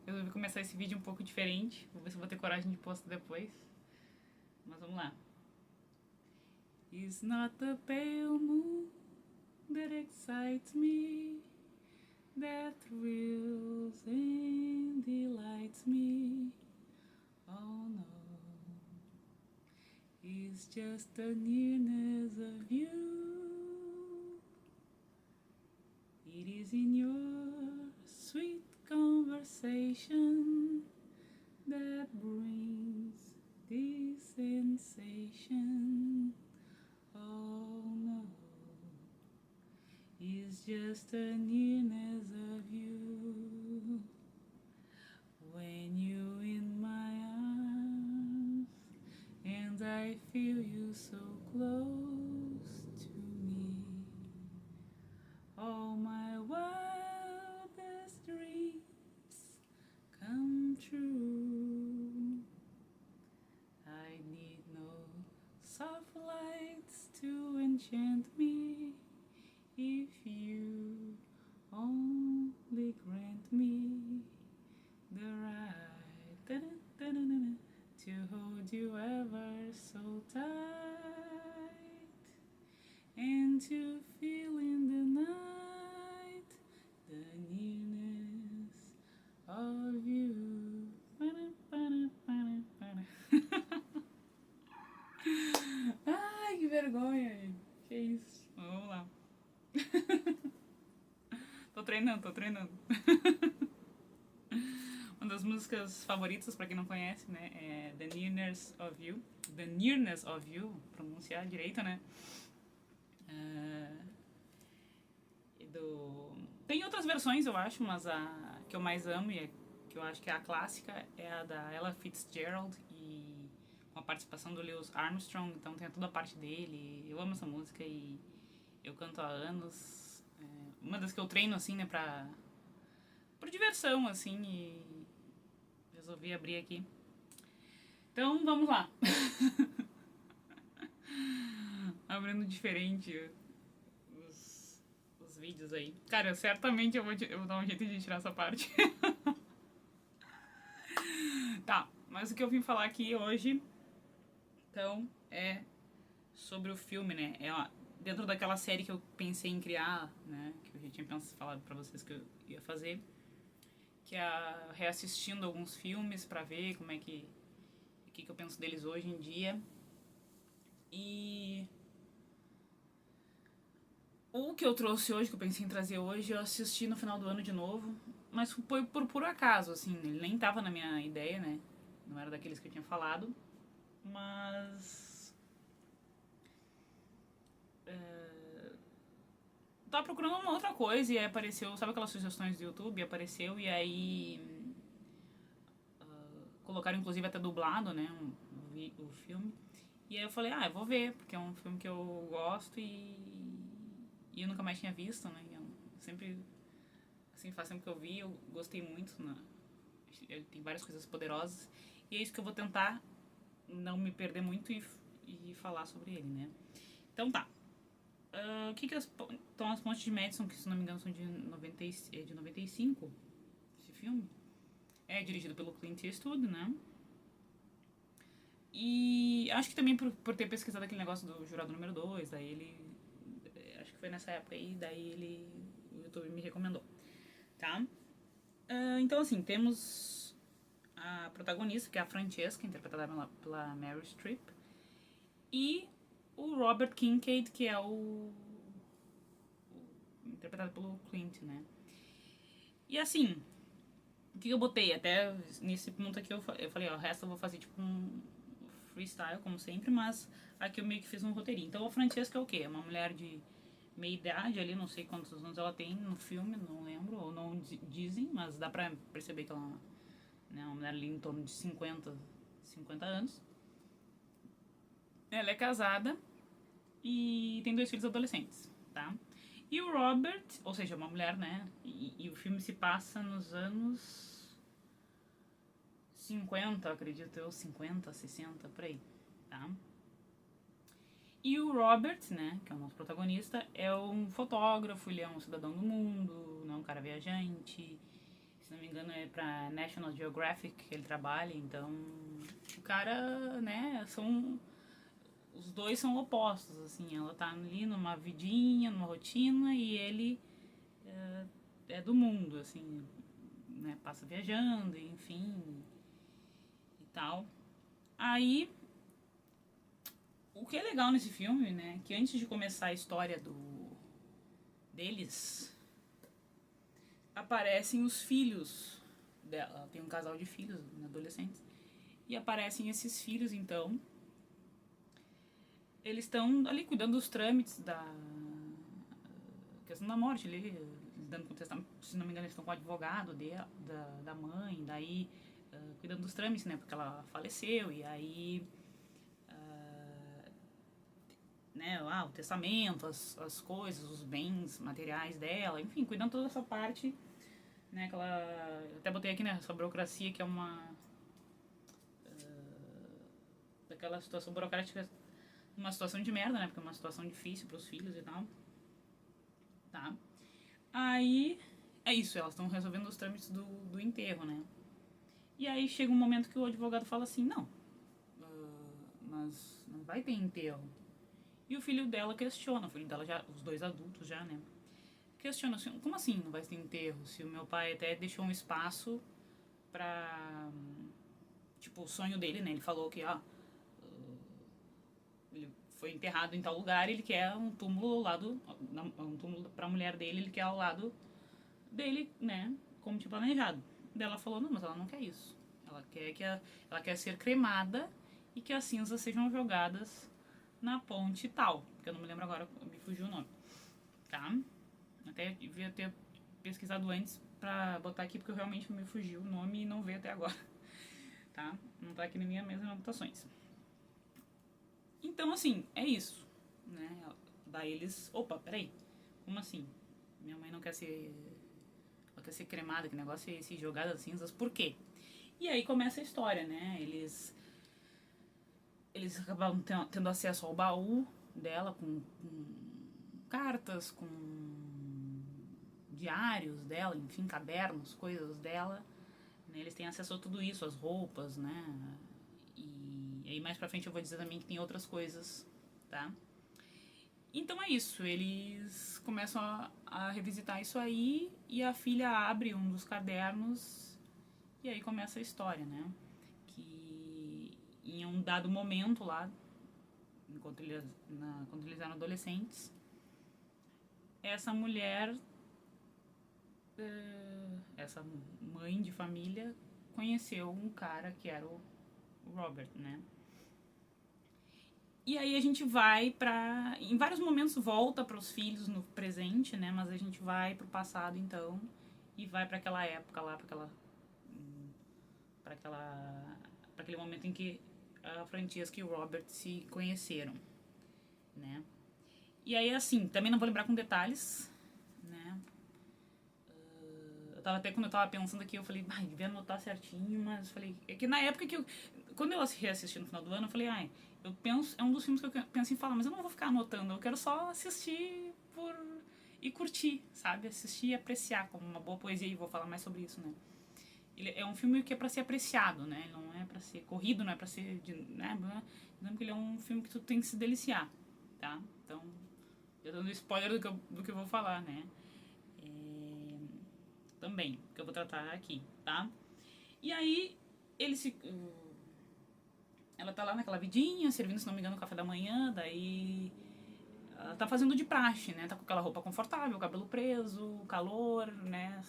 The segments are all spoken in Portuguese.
resolvi começar esse vídeo um pouco diferente. Vou ver se eu vou ter coragem de postar depois. Mas vamos lá. It's not the pale moon that excites me, that thrills and delights me. Oh no, it's just the nearness of you. It is in your sweet conversation that brings this sensation. Oh no, it's just the nearness of you. When you in my arms and I feel you so close to me. All my wildest dreams come true. I need no soft lights to enchant me. If you only grant me the right to hold you ever so tight, and to feel in the night the nearness of you. Ai, que vergonha! Que isso? Vamos lá. Tô treinando. Uma das músicas favoritas, pra quem não conhece, né, é The Nearness of You. The Nearness of You, pronunciar direito, né? Tem outras versões, eu acho, mas a que eu mais amo e que eu acho que é a clássica é a da Ella Fitzgerald e com a participação do Louis Armstrong, então tem toda a parte dele. Eu amo essa música e eu canto há anos. Uma das que eu treino, assim, né, por diversão, assim, e resolvi abrir aqui. Então, vamos lá. Abrindo diferente os vídeos aí. Cara, certamente eu vou dar um jeito de tirar essa parte. Tá, mas o que eu vim falar aqui hoje, então, é sobre o filme, né? Dentro daquela série que eu pensei em criar, né? Que eu já tinha falado pra vocês que eu ia fazer. Que é reassistindo alguns filmes pra ver como é que... O que eu penso deles hoje em dia. E... O que eu trouxe hoje, que eu pensei em trazer hoje, eu assisti no final do ano de novo. Mas foi por puro acaso, assim. Ele nem tava na minha ideia, né? Não era daqueles que eu tinha falado. Mas... Tava procurando uma outra coisa e aí apareceu... Sabe aquelas sugestões do YouTube? Apareceu e aí... Colocaram inclusive até dublado, né? O filme. E aí eu falei, eu vou ver, porque é um filme que eu gosto e eu nunca mais tinha visto, né? Eu sempre, assim, faz tempo que eu vi, eu gostei muito, né? Ele tem várias coisas poderosas. E é isso que eu vou tentar não me perder muito e falar sobre ele, né? Então tá. O que estão as Pontes de Madison, que se não me engano são de 95, esse filme? É dirigido pelo Clint Eastwood, né? E acho que também por ter pesquisado aquele negócio do Jurado número 2, daí ele... Acho que foi nessa época aí, daí o YouTube me recomendou, tá? Então, assim, temos a protagonista, que é a Francesca, interpretada pela Meryl Streep, e o Robert Kincaid, que é interpretado pelo Clint, né? E assim, o que eu botei? Até nesse ponto aqui eu falei, o resto eu vou fazer tipo um freestyle, como sempre, mas aqui eu meio que fiz um roteirinho. Então a Francesca é o quê? É uma mulher de meia idade ali, não sei quantos anos ela tem no filme, não lembro, ou não dizem, mas dá pra perceber que ela é uma mulher ali em torno de 50 anos. Ela é casada e tem 2 filhos adolescentes, tá? E o Robert, ou seja, uma mulher, né? E o filme se passa nos anos 50, acredito eu, 50, 60, por aí, tá? E o Robert, né, que é o nosso protagonista, é um fotógrafo, ele é um cidadão do mundo, né, um cara viajante, se não me engano é pra National Geographic que ele trabalha, então o cara, né, os dois são opostos, assim, ela tá ali numa vidinha, numa rotina, e ele é do mundo, assim, né, passa viajando, enfim, e tal. Aí, o que é legal nesse filme, né, que antes de começar a história deles, aparecem os filhos dela. Ela tem um casal de filhos, adolescentes, e aparecem esses filhos, então. Eles estão ali cuidando dos trâmites da questão da morte, ali, dando com testamento, se não me engano, eles estão com o advogado da mãe, daí cuidando dos trâmites, né, porque ela faleceu, e aí né, o testamento, as coisas, os bens materiais dela, enfim, cuidando toda essa parte, né, eu até botei aqui, né, essa burocracia, que é daquela situação burocrática, uma situação de merda, né, porque é uma situação difícil pros filhos e tal, tá? Aí, é isso, elas estão resolvendo os trâmites do enterro, né? E aí chega um momento que o advogado fala assim, não, mas não vai ter enterro. E o filho dela questiona, o filho dela já, os dois adultos já, né? Questiona assim, como assim não vai ter enterro? Se o meu pai até deixou um espaço pra, tipo, o sonho dele, né? Ele falou que, ele foi enterrado em tal lugar, ele quer um túmulo ao lado, um túmulo pra mulher dele, ele quer ao lado dele, né, como tinha planejado. Daí ela falou, não, mas ela não quer isso. Ela quer ser cremada e que as cinzas sejam jogadas na ponte tal, que eu não me lembro agora, me fugiu o nome, tá? Até devia ter pesquisado antes pra botar aqui, porque realmente me fugiu o nome e não veio até agora, tá? Não tá aqui na minha mesa de anotações. Então, assim, é isso, né? Daí eles, opa, peraí, como assim? Minha mãe não quer ser ela quer ser cremada, que negócio é esse, jogada das cinzas, por quê? E aí começa a história, né? Eles acabam tendo acesso ao baú dela com cartas, com diários dela, enfim, cadernos, coisas dela. Né? Eles têm acesso a tudo isso, as roupas, né? E aí mais pra frente eu vou dizer também que tem outras coisas, tá? Então é isso, eles começam a revisitar isso aí e a filha abre um dos cadernos e aí começa a história, né? Que em um dado momento lá, quando eles eram adolescentes, essa mulher, essa mãe de família, conheceu um cara que era o Robert, né? E aí a gente vai pra... Em vários momentos volta pros filhos no presente, né? Mas a gente vai pro passado, então. E vai pra aquela época lá, pra aquele momento em que a Francesca e o Robert se conheceram, né? E aí, assim, também não vou lembrar com detalhes, né? Quando eu tava pensando aqui, eu falei, devia anotar certinho, mas falei... É que na época que quando eu reassisti no final do ano, eu falei, é um dos filmes que eu penso em falar, mas eu não vou ficar anotando, eu quero só assistir e curtir, sabe? Assistir e apreciar como uma boa poesia, e vou falar mais sobre isso, né? Ele é um filme que é pra ser apreciado, né? Não é pra ser corrido, não é pra ser... né? Porque ele é um filme que tu tem que se deliciar, tá? Então, eu dando spoiler do que eu vou falar, né? Também, que eu vou tratar aqui, tá? E aí, ela tá lá naquela vidinha, servindo, se não me engano, o café da manhã, daí ela tá fazendo de praxe, né? Tá com aquela roupa confortável, cabelo preso, calor, né?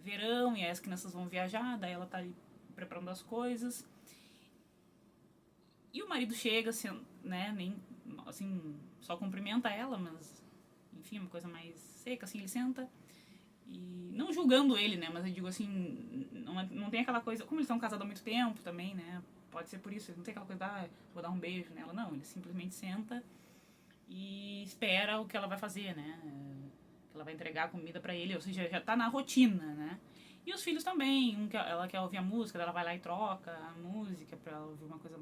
Verão, e aí as crianças vão viajar, daí ela tá ali preparando as coisas. E o marido chega, assim, né? Nem, assim, só cumprimenta ela, mas, enfim, uma coisa mais seca, assim, ele senta. E não julgando ele, né? Mas eu digo assim, não tem aquela coisa... Como eles estão casados há muito tempo também, né? Pode ser por isso, não tem aquela coisa, vou dar um beijo nela. Não, ele simplesmente senta e espera o que ela vai fazer, né? Que ela vai entregar a comida pra ele, ou seja, já tá na rotina, né? E os filhos também, ela quer ouvir a música, ela vai lá e troca a música pra ela ouvir uma coisa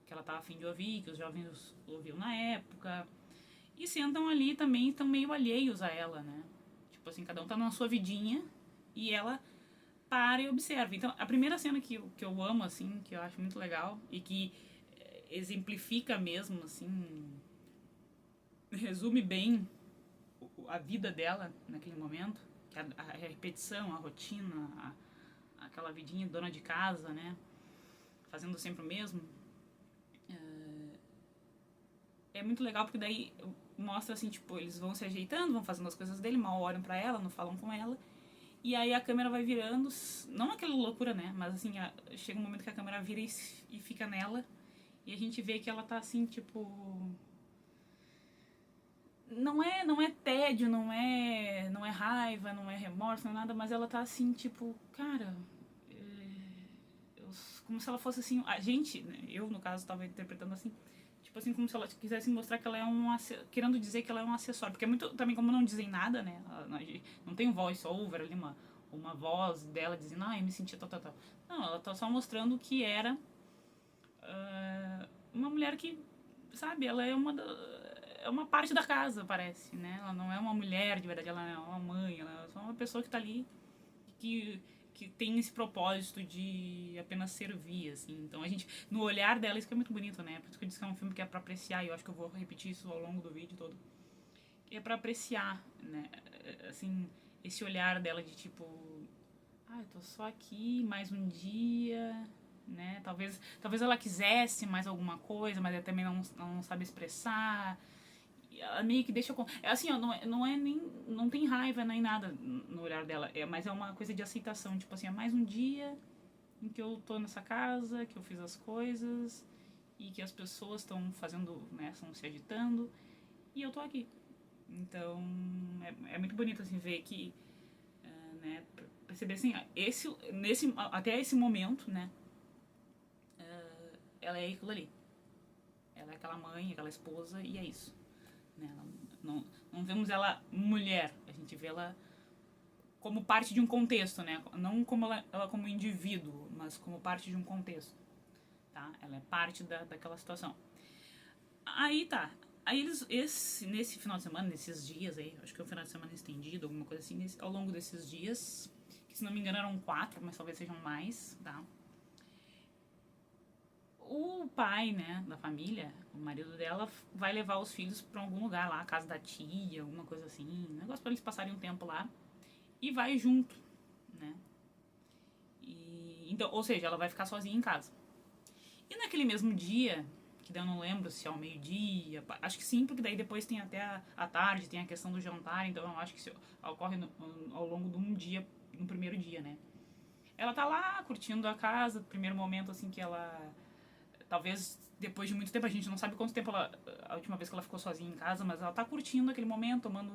que ela tá afim de ouvir, que os jovens ouviam na época. E sentam ali também, estão meio alheios a ela, né? Tipo assim, cada um tá na sua vidinha e ela para e observa. Então, a primeira cena que eu amo, assim, que eu acho muito legal e que exemplifica mesmo, assim, resume bem a vida dela naquele momento, que a repetição, a rotina, aquela vidinha de dona de casa, né, fazendo sempre o mesmo, é muito legal porque daí mostra assim, tipo, eles vão se ajeitando, vão fazendo as coisas dele, mal olham pra ela, não falam com ela, e aí a câmera vai virando, não aquela loucura, né, mas assim, chega um momento que a câmera vira e fica nela, e a gente vê que ela tá assim, tipo, não é tédio, não é raiva, não é remorso, não é nada, mas ela tá assim, tipo, cara, como se ela fosse assim, a gente, né, eu no caso tava interpretando assim, tipo assim, como se ela quisesse mostrar que ela é querendo dizer que ela é um acessório, porque é muito, também como não dizem nada, né, não tem um voice over ali, uma voz dela dizendo, eu me senti tal, tal, tal. Não, ela tá só mostrando que era uma mulher que, sabe, ela é é uma parte da casa, parece, né? Ela não é uma mulher de verdade, ela é uma mãe, ela é só uma pessoa que tá ali que, que tem esse propósito de apenas servir, assim. Então a gente, no olhar dela, isso que é muito bonito, né? Por isso que eu disse que é um filme que é pra apreciar, e eu acho que eu vou repetir isso ao longo do vídeo todo. É pra apreciar, né? Assim, esse olhar dela de tipo, eu tô só aqui, mais um dia, né? Talvez ela quisesse mais alguma coisa, mas ela também não sabe expressar. E ela meio que deixa. É assim, ó, não é nem. Não tem raiva nem nada no olhar dela, mas é uma coisa de aceitação. Tipo assim, é mais um dia em que eu tô nessa casa, que eu fiz as coisas e que as pessoas estão fazendo, né? Estão se agitando e eu tô aqui. Então, é muito bonito assim ver que, né? Perceber assim, até esse momento, né? Ela é aquilo ali. Ela é aquela mãe, aquela esposa e é isso. Né? Não vemos ela mulher, a gente vê ela como parte de um contexto, né? Não como ela como indivíduo, mas como parte de um contexto. Tá? Ela é parte daquela situação. Aí tá. Aí nesse final de semana, nesses dias aí, acho que é um final de semana estendido, alguma coisa assim, ao longo desses dias, que se não me engano eram 4, mas talvez sejam mais, tá? O pai, né, da família, o marido dela, vai levar os filhos pra algum lugar lá, a casa da tia, alguma coisa assim, um negócio pra eles passarem um tempo lá, e vai junto, né? Então, ou seja, ela vai ficar sozinha em casa. E naquele mesmo dia, que daí eu não lembro se é ao meio-dia, acho que sim, porque daí depois tem até a tarde, tem a questão do jantar, então eu acho que ocorre ao longo de um dia, no primeiro dia, né? Ela tá lá curtindo a casa, primeiro momento assim que ela talvez depois de muito tempo, a gente não sabe quanto tempo a última vez que ela ficou sozinha em casa, mas ela tá curtindo aquele momento, tomando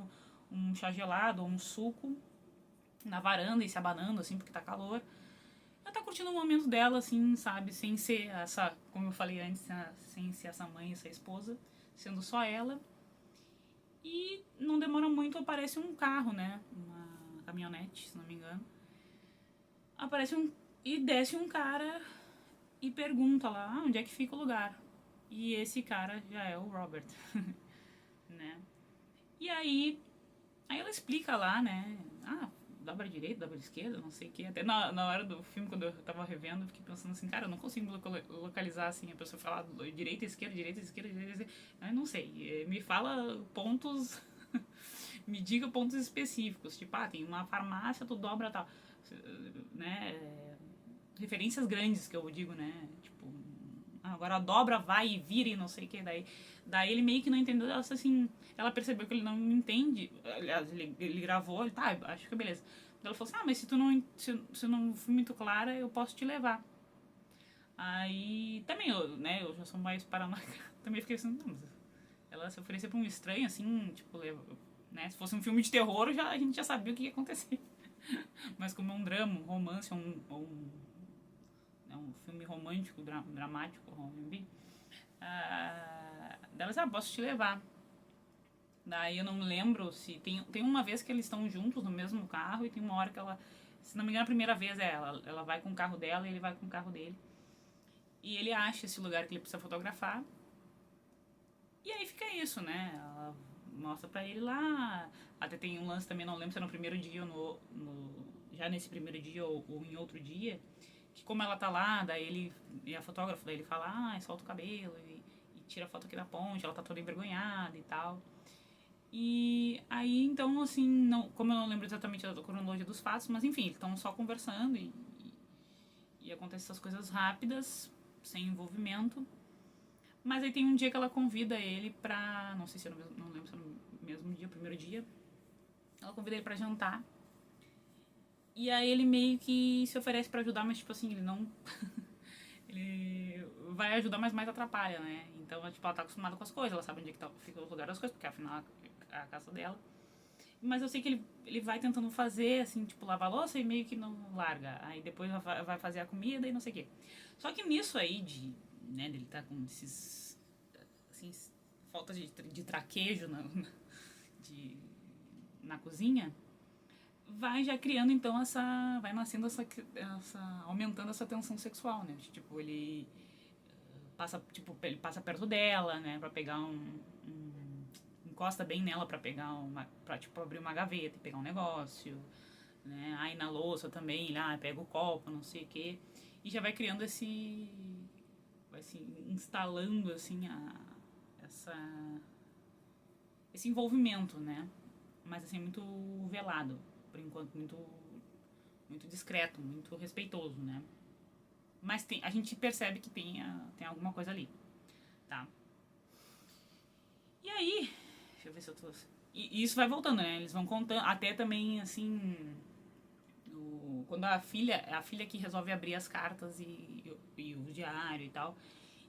um chá gelado ou um suco na varanda e se abanando, assim, porque tá calor. Ela tá curtindo o momento dela, assim, sabe, sem ser essa, como eu falei antes, sem ser essa mãe, essa esposa, sendo só ela. E não demora muito, aparece um carro, né, uma caminhonete, se não me engano. E desce um cara e pergunta lá, onde é que fica o lugar? E esse cara já é o Robert, né? E aí ela explica lá, né? Dobra direita, dobra esquerda, não sei o que. Até na hora do filme, quando eu tava revendo, eu fiquei pensando assim, cara, eu não consigo localizar assim, a pessoa falar direita, esquerda, direita, esquerda, direita, esquerda. Eu não sei. Me fala pontos, me diga pontos específicos. Tipo, tem uma farmácia, tu dobra tal. Né? Referências grandes que eu digo, né? Tipo, agora a dobra vai e vira e não sei o que. Daí ele meio que não entendeu. Ela percebeu que ele não entende. Aliás, ele gravou, acho que beleza. Ela falou assim, mas se não for muito clara, eu posso te levar. Aí, também, eu já sou mais paranoica. Também fiquei assim, não, mas ela se oferecer pra um estranho, assim, tipo, né? Se fosse um filme de terror, a gente já sabia o que ia acontecer. Mas como é um drama, um romance, um filme romântico, dramático, R&B, delas, posso te levar. Daí eu não lembro se tem uma vez que eles estão juntos no mesmo carro e tem uma hora que ela, se não me engano, a primeira vez ela vai com o carro dela e ele vai com o carro dele. E ele acha esse lugar que ele precisa fotografar. E aí fica isso, né? Ela mostra pra ele lá. Até tem um lance também, não lembro se é no primeiro dia ou já nesse primeiro dia ou em outro dia, que como ela tá lá, daí ele, e a fotógrafa, daí ele fala, solta o cabelo e tira a foto aqui da ponte, ela tá toda envergonhada e tal. E aí, então, assim, não, como eu não lembro exatamente da cronologia dos fatos, mas enfim, eles estão só conversando e acontecem essas coisas rápidas, sem envolvimento. Mas aí tem um dia que ela convida ele pra. Não sei se é no mesmo. Não lembro se é no mesmo dia, primeiro dia. Ela convida ele pra jantar. E aí ele meio que se oferece pra ajudar, mas tipo assim, ele não. Ele vai ajudar, mas mais atrapalha, né? Então, tipo, ela tá acostumada com as coisas, ela sabe onde é que fica o lugar das coisas, porque afinal é a casa dela. Mas eu sei que ele vai tentando fazer, assim, tipo, lavar a louça e meio que não larga. Aí depois vai fazer a comida e não sei o quê. Só que nisso aí né, dele tá com esses, assim, falta de traquejo de, na cozinha, vai já criando então vai nascendo aumentando essa tensão sexual, né? Tipo, ele passa perto dela, né, pra pegar encosta bem nela pra pegar pra tipo abrir uma gaveta e pegar um negócio, né? Aí na louça também, lá pega o copo, não sei o quê, e já vai criando vai se instalando assim essa esse envolvimento, né? Mas assim muito velado, por enquanto muito discreto, muito respeitoso, né? Mas a gente percebe que tem alguma coisa ali, tá? E aí, deixa eu ver se eu tô. E isso vai voltando, né? Eles vão contando, até também, assim, quando a filha que resolve abrir as cartas e o diário e tal.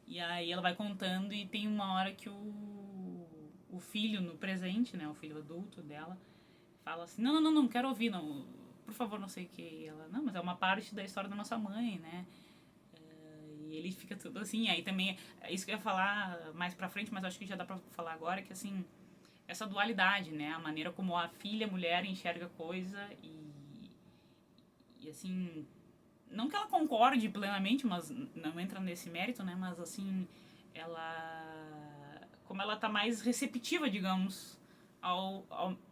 E aí ela vai contando e tem uma hora que o filho no presente, né? O filho adulto dela, fala assim, não, quero ouvir, não. Por favor, não sei o que. E ela, não, mas é uma parte da história da nossa mãe, né? E ele fica tudo assim. Aí também, é isso que eu ia falar mais pra frente, mas acho que já dá pra falar agora, que assim, essa dualidade, né? A maneira como a filha, mulher, enxerga a coisa e assim, não que ela concorde plenamente, mas não entra nesse mérito, né? Mas assim, como ela tá mais receptiva, digamos,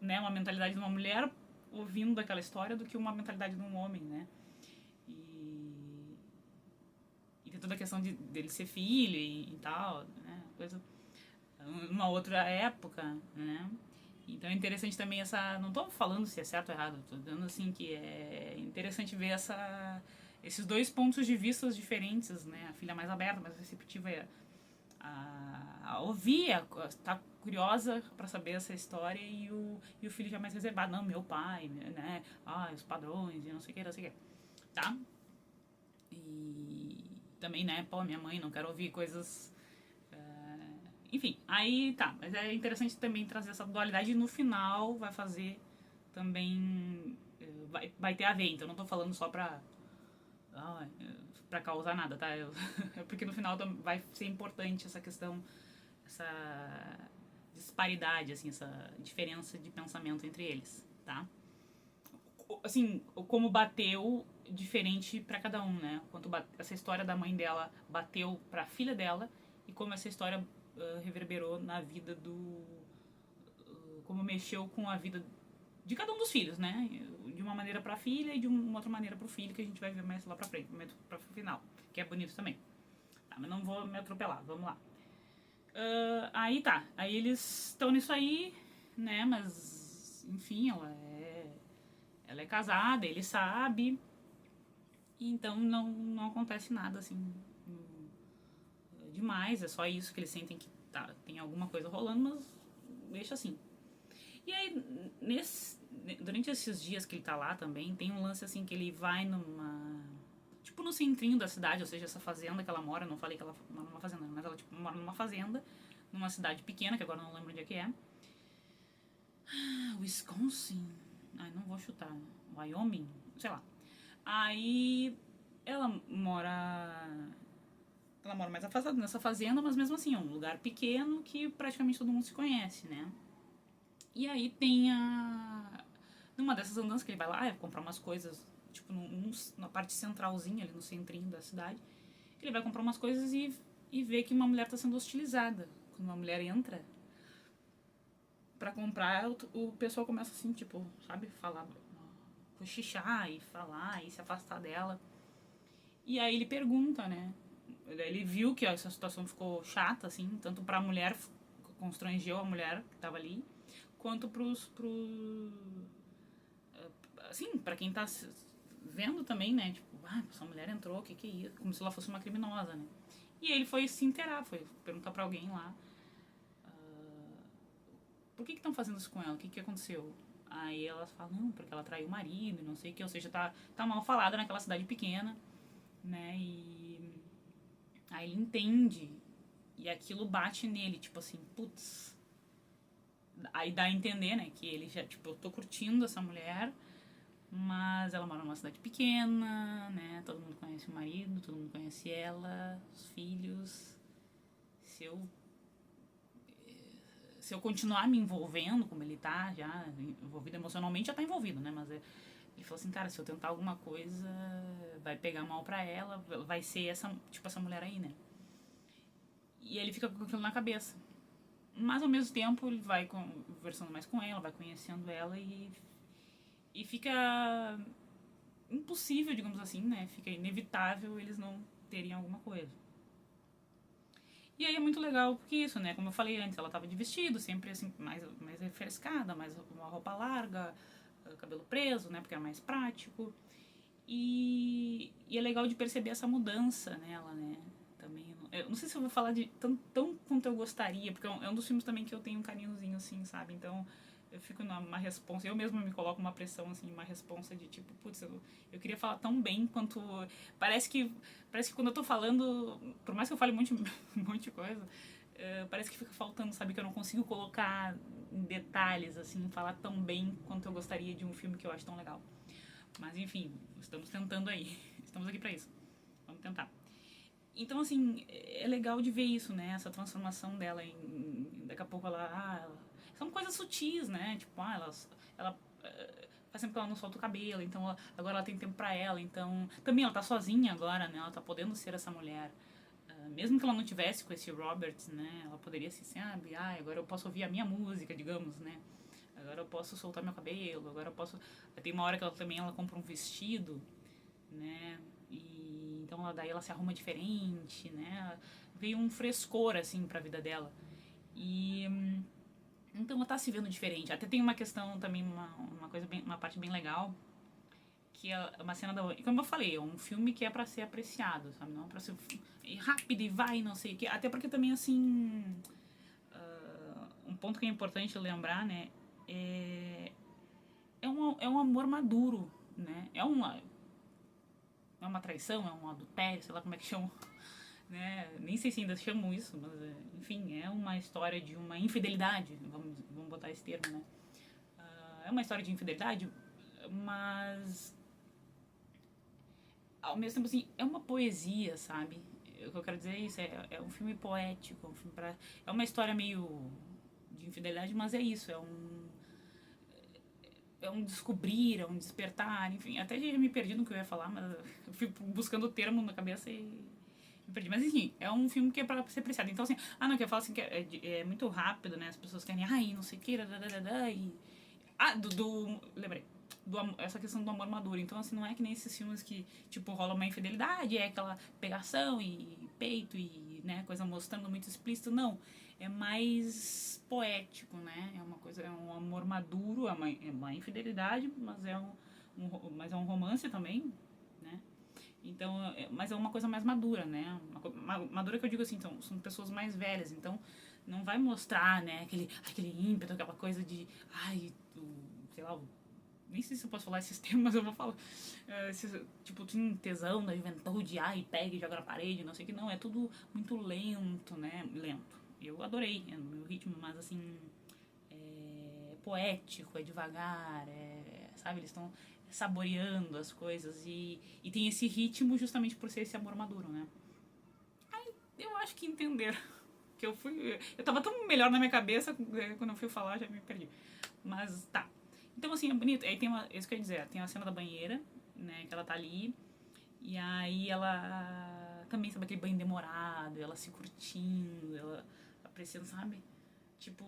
né, uma mentalidade de uma mulher ouvindo daquela história do que uma mentalidade de um homem, né? E tem toda a questão dele ser filho e tal, né? Coisa uma outra época, né? Então é interessante também não estou falando se é certo ou errado, estou dando assim que é interessante ver esses dois pontos de vista diferentes, né? A filha mais aberta, mais receptiva a ouvir, tá curiosa para saber essa história e o filho já mais reservado, não, meu pai, né? Os padrões e não sei o que, não sei o que, tá? E também, né? Pô, minha mãe, não quero ouvir coisas enfim, aí tá. Mas é interessante também trazer essa dualidade e no final vai fazer também. Vai ter a ver. Então não tô falando só pra causar nada, tá? Porque no final vai ser importante essa questão, essa disparidade, assim, essa diferença de pensamento entre eles, tá? Assim, como bateu diferente pra cada um, né? Quanto essa história da mãe dela bateu pra filha dela e como essa história reverberou na vida como mexeu com a vida de cada um dos filhos, né? De uma maneira pra filha e de uma outra maneira pro filho, que a gente vai ver mais lá pra frente, pro final, que é bonito também. Tá, mas não vou me atropelar, vamos lá. Aí tá, aí eles estão nisso aí, né? Mas, enfim, ela é casada, ele sabe, e então não acontece nada assim demais, é só isso que eles sentem que tem alguma coisa rolando, mas deixa assim. E aí, durante esses dias que ele tá lá também, tem um lance assim que ele vai tipo no centrinho da cidade, ou seja, essa fazenda que ela mora, não falei que ela mora numa fazenda, mas ela tipo, mora numa fazenda, numa cidade pequena, que agora não lembro onde é que é. Wisconsin? Ai, não vou chutar. Wyoming? Sei lá. Aí ela mora mais afastada nessa fazenda, mas mesmo assim é um lugar pequeno que praticamente todo mundo se conhece, né? E aí tem numa dessas andanças que ele vai lá comprar umas coisas, tipo na parte centralzinha, ali no centrinho da cidade, ele vai comprar umas coisas e vê que uma mulher tá sendo hostilizada. Quando uma mulher entra pra comprar, o pessoal começa assim, tipo, sabe, falar cochichar e falar e se afastar dela. E aí ele pergunta, né? Ele viu que essa situação ficou chata, assim, tanto pra mulher, constrangeu a mulher que tava ali, quanto assim, pra quem tá vendo também, né? Tipo, essa mulher entrou, o que é isso? Como se ela fosse uma criminosa, né? E ele foi se inteirar, foi perguntar pra alguém lá, por que estão fazendo isso com ela? O que aconteceu? Aí elas falam, não, porque ela traiu o marido, não sei o que, ou seja, tá mal falada naquela cidade pequena, né? E aí ele entende e aquilo bate nele, tipo assim, putz. Aí dá a entender, né, que ele já, tipo, eu tô curtindo essa mulher, mas ela mora numa cidade pequena, né? Todo mundo conhece o marido, todo mundo conhece ela, os filhos. Se eu se eu continuar me envolvendo, como ele tá já envolvido emocionalmente, já tá envolvido, né? Mas ele falou assim, cara, se eu tentar alguma coisa, vai pegar mal pra ela, vai ser essa, tipo, essa mulher aí, né? E ele fica com aquilo na cabeça. Mas ao mesmo tempo ele vai conversando mais com ela, vai conhecendo ela e fica impossível, digamos assim, né? Fica inevitável eles não terem alguma coisa. E aí é muito legal porque isso, né? Como eu falei antes, ela tava de vestido, sempre assim, mais refrescada, mais uma roupa larga, cabelo preso, né? Porque era mais prático. E é legal de perceber essa mudança nela, né? Também. Eu não sei se eu vou falar de tão quanto eu gostaria, porque é um dos filmes também que eu tenho um carinhozinho, assim, sabe? Então eu fico numa responsa, eu mesma me coloco uma pressão, assim, uma responsa de tipo, putz, eu queria falar tão bem quanto. Parece que, parece que quando eu tô falando, por mais que eu fale um monte, um monte de coisa, parece que fica faltando, sabe? Que eu não consigo colocar em detalhes, assim, falar tão bem quanto eu gostaria de um filme que eu acho tão legal. Mas enfim, estamos tentando aí. Estamos aqui pra isso. Vamos tentar. Então, assim, é legal de ver isso, né? Essa transformação dela daqui a pouco são coisas sutis, né? Tipo, ela faz tempo que ela não solta o cabelo, então agora ela tem tempo pra ela, então... Também ela tá sozinha agora, né? Ela tá podendo ser essa mulher. Mesmo que ela não tivesse com esse Roberts, né? Ela poderia se sabe, agora eu posso ouvir a minha música, digamos, né? Agora eu posso soltar meu cabelo, agora eu posso... Tem uma hora que ela compra um vestido, né? E então daí ela se arruma diferente, né? Veio um frescor, assim, pra vida dela. E então ela tá se vendo diferente. Até tem uma questão também, uma coisa bem, uma parte bem legal, que é uma cena da... Como eu falei, é um filme que é pra ser apreciado, sabe? Não é pra ser rápido e vai, não sei o quê. Até porque também, assim... um ponto que é importante lembrar, né? É um amor maduro, né? É uma traição, é um adultério, sei lá como é que chamam, né? Nem sei se ainda chamam isso, mas enfim, é uma história de uma infidelidade, vamos botar esse termo, né? É uma história de infidelidade, mas ao mesmo tempo assim, é uma poesia, sabe? O que eu quero dizer é isso, é um filme poético, é uma história meio de infidelidade, mas é isso, é um descobrir, é um despertar, enfim. Até já me perdi no que eu ia falar, mas eu fui buscando o termo na cabeça e me perdi. Mas enfim, é um filme que é pra ser apreciado. Então, assim, não, que eu falo assim, que é muito rápido, né? As pessoas querem, não sei o que, e... lembrei. Essa questão do amor maduro. Então, assim, não é que nem esses filmes que, tipo, rola uma infidelidade, é aquela pegação e peito e, né, coisa mostrando muito explícito. Não. É mais poético, né? É uma coisa, é um amor maduro, é uma infidelidade, mas mas é um romance também, né? Então, mas é uma coisa mais madura, né? Madura que eu digo assim, então, são pessoas mais velhas, então não vai mostrar, né, aquele ímpeto, aquela coisa de, sei lá, nem sei se eu posso falar esses termos, mas eu vou falar. Tipo, tem tesão da juventude, e pega e joga na parede, não sei o que. Não, é tudo muito lento, né? Lento. Eu adorei, no meu ritmo, mas assim, é poético, é devagar, sabe? Eles estão saboreando as coisas e tem esse ritmo justamente por ser esse amor maduro, né? Aí eu acho que entenderam. Que eu tava tão melhor na minha cabeça, quando eu fui falar, já me perdi. Mas tá. Então, assim, é bonito. Aí tem isso que eu ia dizer, tem a cena da banheira, né, que ela tá ali, e aí ela também, sabe, aquele banho demorado, ela se curtindo, ela apreciando, sabe? Tipo,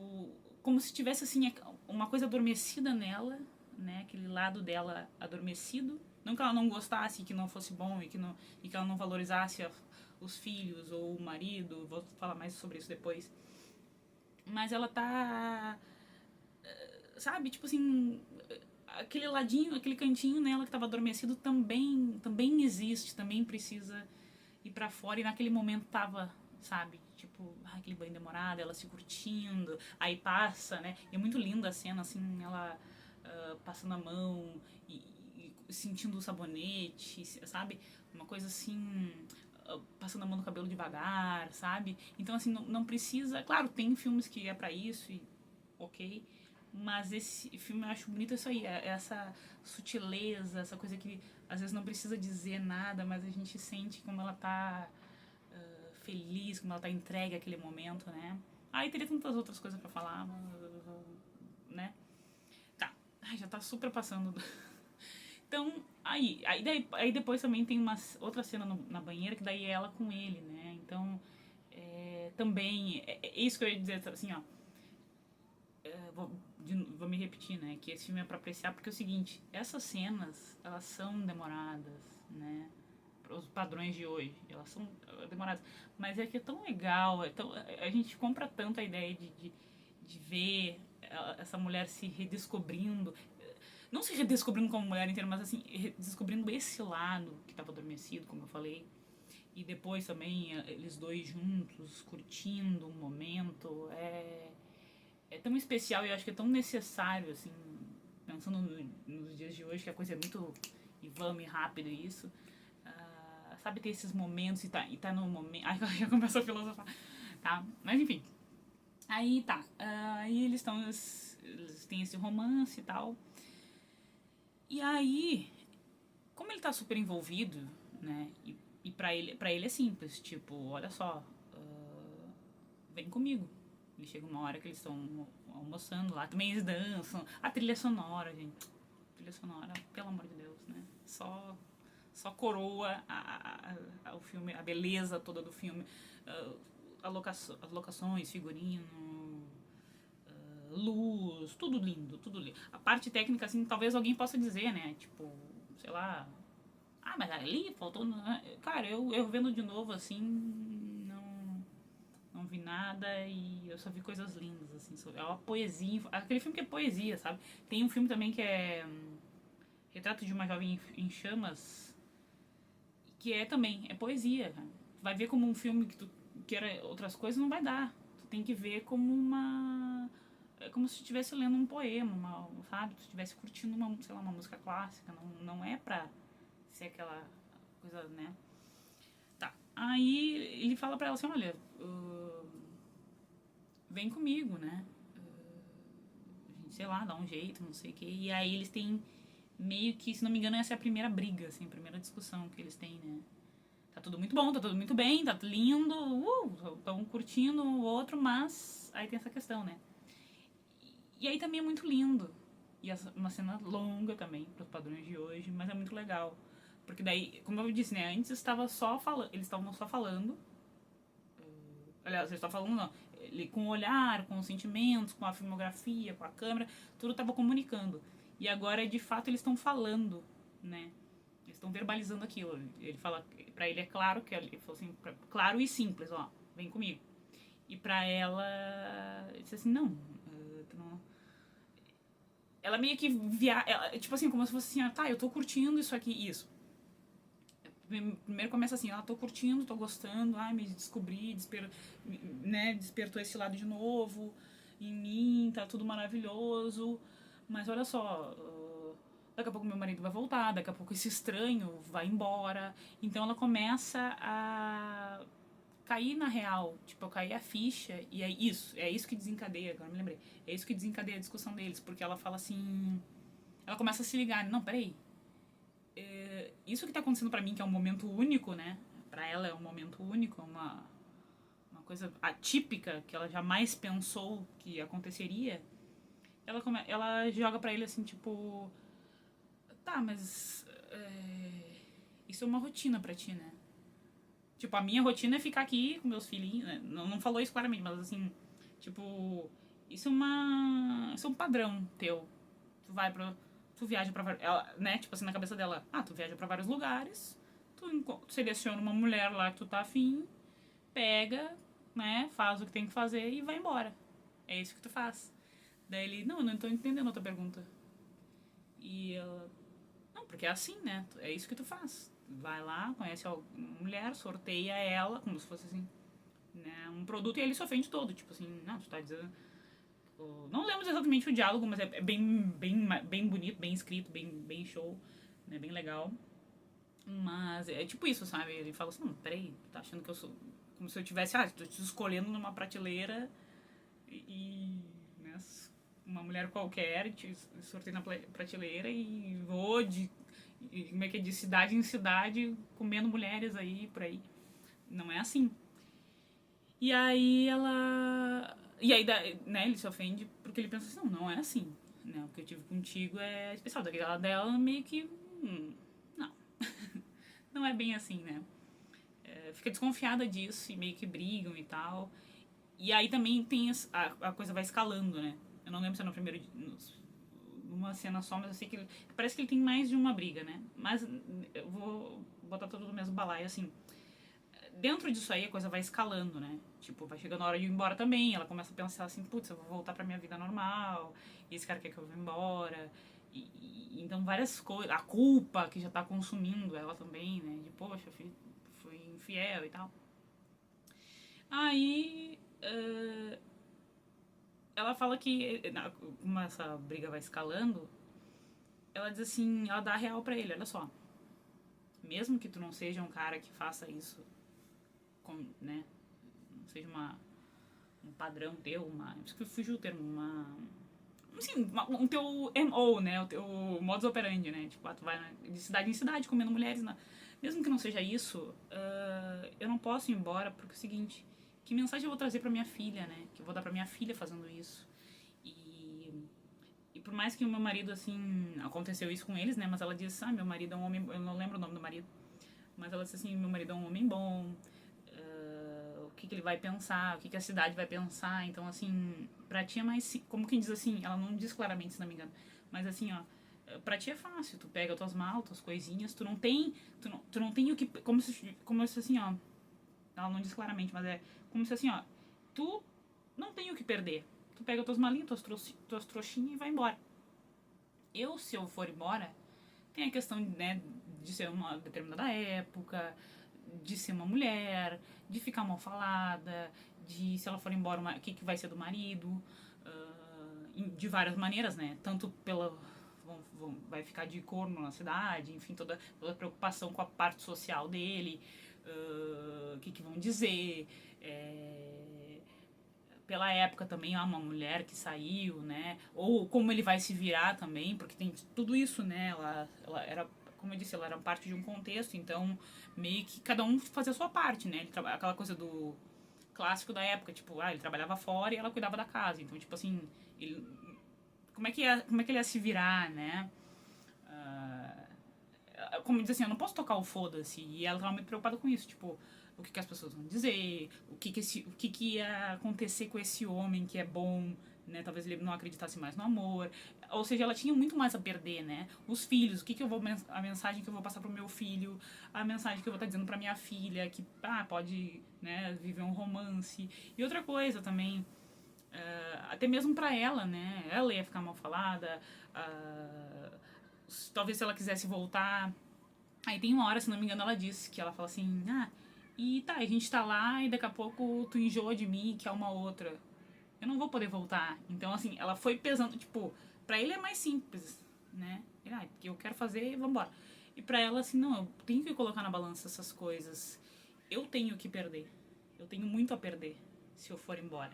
como se tivesse, assim, uma coisa adormecida nela, né? Aquele lado dela adormecido. Não que ela não gostasse, que não fosse bom e que ela não valorizasse os filhos ou o marido. Vou falar mais sobre isso depois. Mas ela tá, sabe, tipo assim, aquele ladinho, aquele cantinho nela que tava adormecido também existe, também precisa ir pra fora. E naquele momento tava, sabe, tipo, aquele banho demorado, ela se curtindo, aí passa, né? E é muito linda a cena, assim, ela passando a mão e sentindo o sabonete, sabe? Uma coisa assim, passando a mão no cabelo devagar, sabe? Então, assim, não precisa. Claro, tem filmes que é pra isso, e ok. Mas esse filme eu acho bonito isso aí, essa sutileza, essa coisa que às vezes não precisa dizer nada, mas a gente sente como ela tá feliz, como ela tá entregue àquele momento, né? Aí teria tantas outras coisas pra falar, né? Tá, ai, já tá super passando. Então, aí depois também tem uma outra cena na banheira, que daí é ela com ele, né? Então, também, é isso que eu ia dizer, assim, ó. Vou me repetir, né? Que esse filme é pra apreciar, porque é o seguinte, essas cenas, elas são demoradas, né? Para os padrões de hoje, elas são demoradas. Mas é que é tão legal, a gente compra tanto a ideia de ver essa mulher se redescobrindo, não se redescobrindo como mulher inteira, mas assim, redescobrindo esse lado que estava adormecido, como eu falei. E depois também eles dois juntos, curtindo um momento. É tão especial e eu acho que é tão necessário, assim, pensando nos dias de hoje, que a coisa é muito e vamos e rápido isso. Sabe, ter esses momentos e tá no momento. Ai, já começou a filosofar. Tá? Mas enfim. Aí tá. Aí eles estão. Eles têm esse romance e tal. E aí, como ele tá super envolvido, né? E pra ele é simples, tipo, olha só, vem comigo. Ele chega uma hora que eles estão almoçando lá, também eles dançam. A trilha sonora, gente. A trilha sonora, pelo amor de Deus, né? Só coroa o filme, a beleza toda do filme. As locações, figurino, luz, tudo lindo, tudo lindo. A parte técnica, assim, talvez alguém possa dizer, né? Tipo, sei lá. Ah, mas ali faltou. Cara, eu vendo de novo, assim, não vi nada e eu só vi coisas lindas, assim. É uma poesia. Aquele filme que é poesia, sabe? Tem um filme também que é Retrato de uma Jovem em Chamas, que é também, é poesia, cara. Vai ver como um filme que tu queira outras coisas, não vai dar. Tu tem que ver como uma... É como se tu estivesse lendo um poema, sabe? Tu estivesse curtindo uma, sei lá, uma música clássica. Não é pra ser aquela coisa, né? Tá. Aí ele fala pra ela assim, olha, vem comigo, né? A gente, sei lá, dá um jeito, não sei o quê. E aí eles têm meio que, se não me engano, essa é a primeira briga, assim, a primeira discussão que eles têm, né? Tá tudo muito bom, tá tudo muito bem, tá lindo, estão curtindo o outro, mas aí tem essa questão, né? E aí também é muito lindo. E uma cena longa também, pros padrões de hoje, mas é muito legal. Porque daí, como eu disse, né? Antes estava só falando, eles estavam só falando. Aliás, eles estavam falando, não. Ele, com o olhar, com os sentimentos, com a filmografia, com a câmera, tudo estava comunicando. E agora, de fato, eles estão falando, né? Eles estão verbalizando aquilo. Ele fala, pra ele é claro, que ele falou assim, claro e simples, ó, vem comigo. E pra ela, ele disse assim, não, não. Ela meio que tipo assim, como se fosse assim, tá, eu tô curtindo isso aqui, isso. Primeiro começa assim, tô curtindo, tô gostando, ai, me descobri, né, despertou esse lado de novo em mim, tá tudo maravilhoso, mas olha só, daqui a pouco meu marido vai voltar, daqui a pouco esse estranho vai embora, então ela começa a cair na real, tipo, cair a ficha, e é isso que desencadeia, agora me lembrei, é isso que desencadeia a discussão deles, porque ela fala assim, ela começa a se ligar, não, peraí, isso que tá acontecendo pra mim, que é um momento único, né? Pra ela é um momento único, uma coisa atípica que ela jamais pensou que aconteceria. Ela joga pra ele assim, tipo, tá, mas isso é uma rotina pra ti, né? Tipo, a minha rotina é ficar aqui com meus filhinhos, né? Não falou isso claramente, mas assim, tipo, isso é um padrão teu. Tu vai tu viaja pra ela, né, tipo assim, na cabeça dela, tu viaja pra vários lugares, tu seleciona uma mulher lá que tu tá afim, pega, né, faz o que tem que fazer e vai embora. É isso que tu faz. Daí ele, não, eu não tô entendendo a tua pergunta. E ela, não, porque é assim, né? É isso que tu faz. Vai lá, conhece uma mulher, sorteia ela, como se fosse assim, né? Um produto e ele se ofende todo. Tipo assim, não, tu tá dizendo. Não lembro exatamente o diálogo, mas é bem bonito, bem escrito, bem show, né? Bem legal. Mas é tipo isso, sabe? Ele fala assim, não, peraí, tá achando que eu sou. Como se eu tivesse, tô te escolhendo numa prateleira né, uma mulher qualquer, te sortei na prateleira e vou como é que é, de cidade em cidade comendo mulheres aí, por aí. Não é assim. E aí ela... E aí, né, ele se ofende porque ele pensa assim, não é assim. Né? O que eu tive contigo é especial. Daquela dela meio que... não. Não é bem assim, né? Fica desconfiada disso e meio que brigam e tal. E aí também tem a coisa vai escalando, né? Eu não lembro se é no primeiro... Numa cena só, mas eu sei que parece que ele tem mais de uma briga, né? Mas eu vou botar tudo no mesmo balaio, assim. Dentro disso aí a coisa vai escalando, né? Tipo, vai chegando a hora de ir embora também. Ela começa a pensar assim, putz, eu vou voltar pra minha vida normal. E esse cara quer que eu vá embora. Então várias coisas. A culpa que já tá consumindo ela também, né? De, poxa, fui infiel e tal. Aí... ela fala que, como essa briga vai escalando, ela diz assim, ela dá a real pra ele, olha só. Mesmo que tu não seja um cara que faça isso, né? Não seja um padrão teu, por isso que fugiu o termo, assim, um teu MO, né? O teu modus operandi, né? Tipo, tu vai de cidade em cidade comendo mulheres. Mesmo que não seja isso, eu não posso ir embora porque é o seguinte, que mensagem eu vou trazer pra minha filha, né? Que eu vou dar pra minha filha fazendo isso. E por mais que o meu marido, assim, aconteceu isso com eles, né? Mas ela disse, meu marido é um homem... Eu não lembro o nome do marido. Mas ela disse assim, meu marido é um homem bom, o que ele vai pensar, o que a cidade vai pensar. Então, assim, pra ti é mais... Como quem diz assim, ela não diz claramente, se não me engano. Mas assim, ó, pra ti é fácil. Tu pega tuas malas, tuas coisinhas, tu não tem o que... Como se assim, ó... Ela não diz claramente, mas é como se assim, ó... Tu não tem o que perder. Tu pega tuas malinhas, tuas trouxinhas e vai embora. Se eu for embora, tem a questão, né, de ser uma determinada época, de ser uma mulher, de ficar mal falada, de se ela for embora, o que vai ser do marido, de várias maneiras, né? Tanto pela... vai ficar de corno na cidade, enfim, toda preocupação com a parte social dele, o que vão dizer, pela época também, uma mulher que saiu, né? Ou como ele vai se virar também, porque tem tudo isso, né? Ela era, como eu disse, ela era parte de um contexto, então meio que cada um fazia a sua parte, né? Aquela coisa do clássico da época, tipo, ele trabalhava fora e ela cuidava da casa. Então, tipo assim, como é que ele ia se virar, né? Como diz assim, eu não posso tocar o foda-se. E ela tava muito preocupada com isso, tipo, o que as pessoas vão dizer, o que ia acontecer com esse homem que é bom, né? Talvez ele não acreditasse mais no amor. Ou seja, ela tinha muito mais a perder, né? Os filhos, a mensagem que eu vou passar pro meu filho, a mensagem que eu vou estar dizendo pra minha filha, que pode, né, viver um romance. E outra coisa também, até mesmo pra ela, né? Ela ia ficar mal falada, talvez se ela quisesse voltar. Aí tem uma hora, se não me engano, ela disse que ela fala assim, e tá, a gente tá lá e daqui a pouco tu enjoa de mim, que é uma outra. Eu não vou poder voltar. Então, assim, ela foi pesando, tipo, pra ele é mais simples, né? Que eu quero fazer, vambora. E pra ela, assim, não, eu tenho que colocar na balança essas coisas. Eu tenho que perder. Eu tenho muito a perder se eu for embora,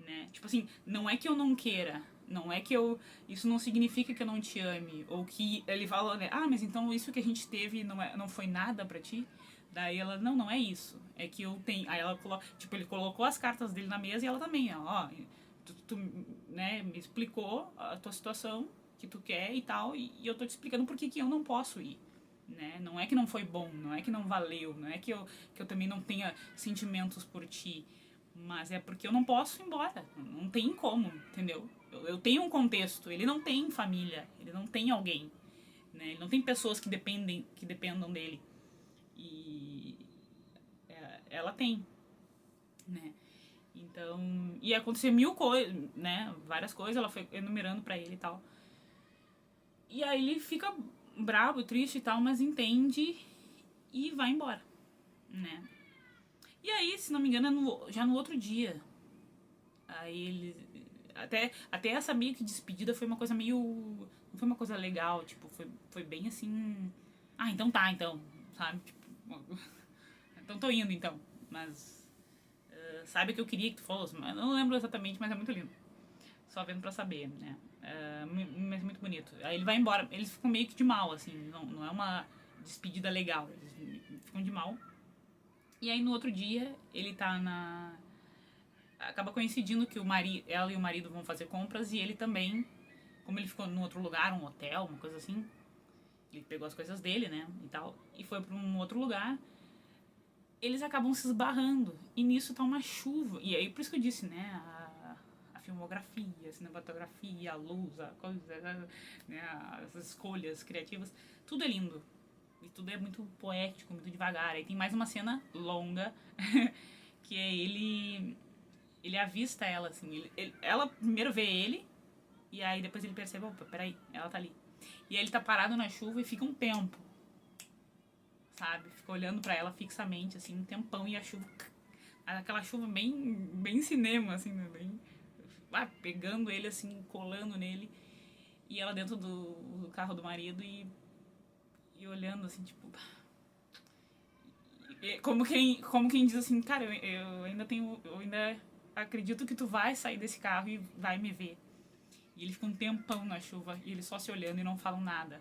né? Tipo assim, não é que eu não queira, não é que eu... Isso não significa que eu não te ame, ou que ele fala, né? Mas então isso que a gente teve não foi nada pra ti? Daí ela, não é isso. É que eu tenho... Aí ela coloca... Tipo, ele colocou as cartas dele na mesa e ela também, tu né, me explicou a tua situação, que tu quer e tal, e eu tô te explicando por que eu não posso ir. Né? Não é que não foi bom, não é que não valeu, não é que eu também não tenha sentimentos por ti, mas é porque eu não posso ir embora, não tem como, entendeu? eu tenho um contexto, ele não tem família, ele não tem alguém, né? Ele não tem pessoas que dependam dele. E ela tem, né? Então, ia acontecer mil coisas, né? Várias coisas, ela foi enumerando pra ele e tal. E aí ele fica bravo, triste e tal, mas entende e vai embora, né? E aí, se não me engano, já no outro dia, aí ele... Até essa meio que despedida foi uma coisa meio... Não foi uma coisa legal, tipo, foi bem assim... Ah, então tá, então, sabe? Tipo, então tô indo, então. Mas sabe que eu queria que tu fosse, mas eu não lembro exatamente, mas é muito lindo. Só vendo pra saber, né? Mas é muito bonito. Aí ele vai embora, eles ficam meio que de mal, assim, não é uma despedida legal, eles ficam de mal. E aí no outro dia ele tá na... Acaba coincidindo que ela e o marido vão fazer compras e ele também, como ele ficou num outro lugar, um hotel, uma coisa assim, ele pegou as coisas dele, né, e tal, e foi pra um outro lugar, eles acabam se esbarrando. E nisso tá uma chuva. E aí, por isso que eu disse, né, a filmografia, a cinematografia, a luz, a coisa, né, as escolhas criativas, tudo é lindo. E tudo é muito poético, muito devagar. Aí tem mais uma cena longa, que é ele avista ela, assim. Ela primeiro vê ele, e aí depois ele percebe, opa, peraí, ela tá ali. E aí ele tá parado na chuva e fica um tempo, sabe? Fica olhando pra ela fixamente, assim, um tempão, e a chuva... Aquela chuva bem cinema, assim, né? Bem, pegando ele, assim, colando nele. E ela dentro do carro do marido e olhando, assim, tipo... Como quem diz assim, cara, eu ainda tenho... Eu ainda acredito que tu vai sair desse carro e vai me ver. E ele fica um tempão na chuva e eles só se olhando e não falam nada.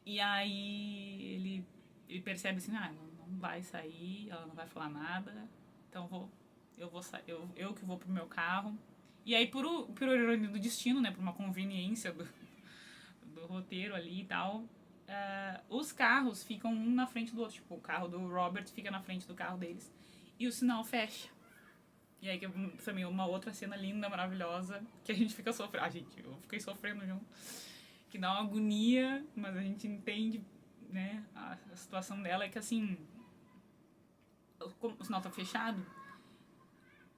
E aí ele percebe assim, não vai sair, ela não vai falar nada, então eu vou sair, eu que vou pro meu carro. E aí por ironia do destino, né, por uma conveniência do roteiro ali e tal, os carros ficam um na frente do outro, tipo, o carro do Robert fica na frente do carro deles e o sinal fecha. E aí que também uma outra cena linda, maravilhosa, que a gente fica sofrendo. Eu fiquei sofrendo junto. Que dá uma agonia, mas a gente entende, né? A situação dela é que assim, o sinal tá fechado,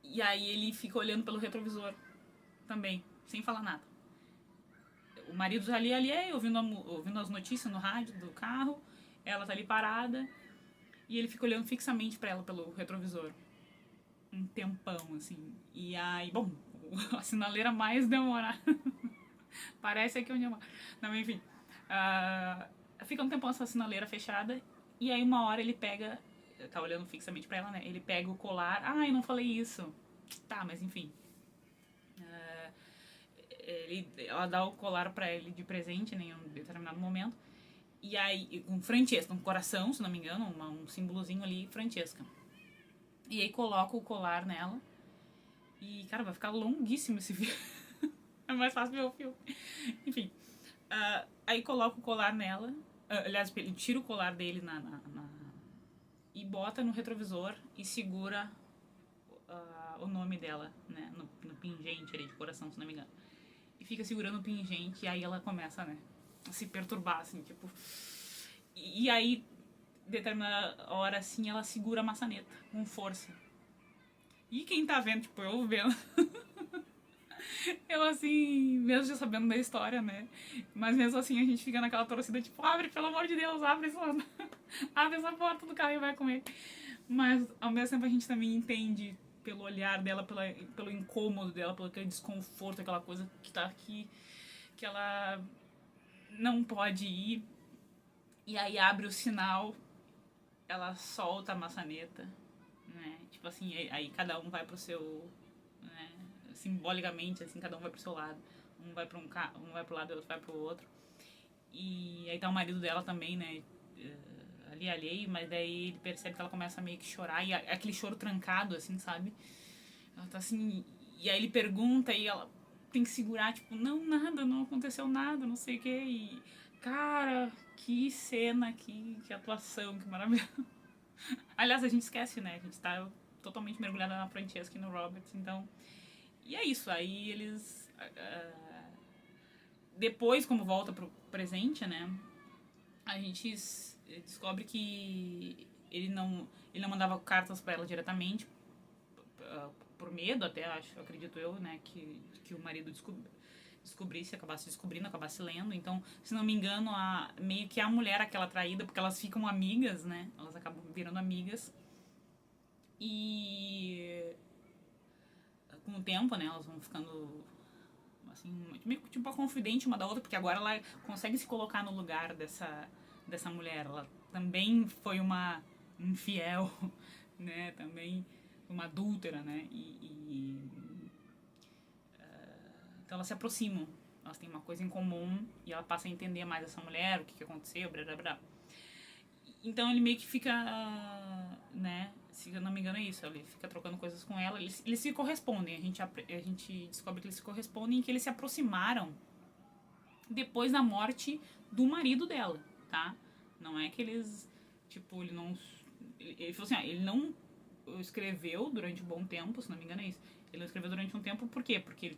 e aí ele fica olhando pelo retrovisor também, sem falar nada. O marido tá ali ouvindo as notícias no rádio do carro, ela tá ali parada, e ele fica olhando fixamente pra ela pelo retrovisor. Um tempão, assim. E aí, bom, a sinaleira mais demorada. Parece aqui onde eu moro. Não, enfim. Fica um tempão essa sinaleira fechada. E aí, uma hora ele pega. Tá olhando fixamente pra ela, né? Ele pega o colar. Eu não falei isso. Tá, mas enfim. Ela dá o colar pra ele de presente, né, em um determinado momento. E aí, com Francesca, um coração, se não me engano, um símbolozinho ali, Francesca. E aí coloca o colar nela. E, cara, vai ficar longuíssimo esse vídeo. É mais fácil ver o filme. Enfim. Aí coloca o colar nela. Aliás, ele tira o colar dele e bota no retrovisor e segura o nome dela, né? No pingente ali de coração, se não me engano. E fica segurando o pingente e aí ela começa, né? A se perturbar, assim, tipo... E aí, determinada hora, assim, ela segura a maçaneta com força. E quem tá vendo, tipo, eu vendo... Eu, assim, mesmo já sabendo da história, né? Mas mesmo assim a gente fica naquela torcida, tipo, abre, pelo amor de Deus, abre abre essa porta do carro e vai comer. Mas ao mesmo tempo a gente também entende pelo olhar dela, pelo incômodo dela, pelo aquele desconforto, aquela coisa que tá aqui, que ela não pode ir. E aí abre o sinal, ela solta a maçaneta, né? Tipo assim, aí cada um vai pro seu... né? Simbolicamente, assim, cada um vai pro seu lado. Um vai pro lado e o outro vai pro outro. E aí tá o marido dela também, né? Ali alheio, mas daí ele percebe que ela começa a meio que chorar. E aquele choro trancado, assim, sabe? Ela tá assim... E aí ele pergunta e ela tem que segurar, tipo, não, nada, não aconteceu nada, não sei o quê. E, cara, que cena, que atuação, que maravilha. Aliás, a gente esquece, né? A gente tá totalmente mergulhada na Francesca e no Robert, então... E é isso, aí eles... depois, como volta pro presente, né, a gente descobre que ele não mandava cartas pra ela diretamente, por medo até, acredito eu, né, que o marido descobrisse, acabasse descobrindo, acabasse lendo. Então, se não me engano, meio que a mulher aquela traída, porque elas ficam amigas, né, elas acabam virando amigas. E com o tempo, né, elas vão ficando assim, meio tipo a confidente uma da outra, porque agora ela consegue se colocar no lugar dessa mulher. Ela também foi uma infiel, né, também uma adúltera, né, então elas se aproximam, elas têm uma coisa em comum e ela passa a entender mais essa mulher, o que aconteceu, blá blá blá. Então ele meio que fica, né, se eu não me engano é isso, ele fica trocando coisas com ela, eles se correspondem, a gente descobre que eles se correspondem e que eles se aproximaram depois da morte do marido dela, tá? Não é que eles, tipo, ele não... Ele falou assim, ele não escreveu durante um bom tempo, se não me engano é isso. Ele não escreveu durante um tempo, por quê? Porque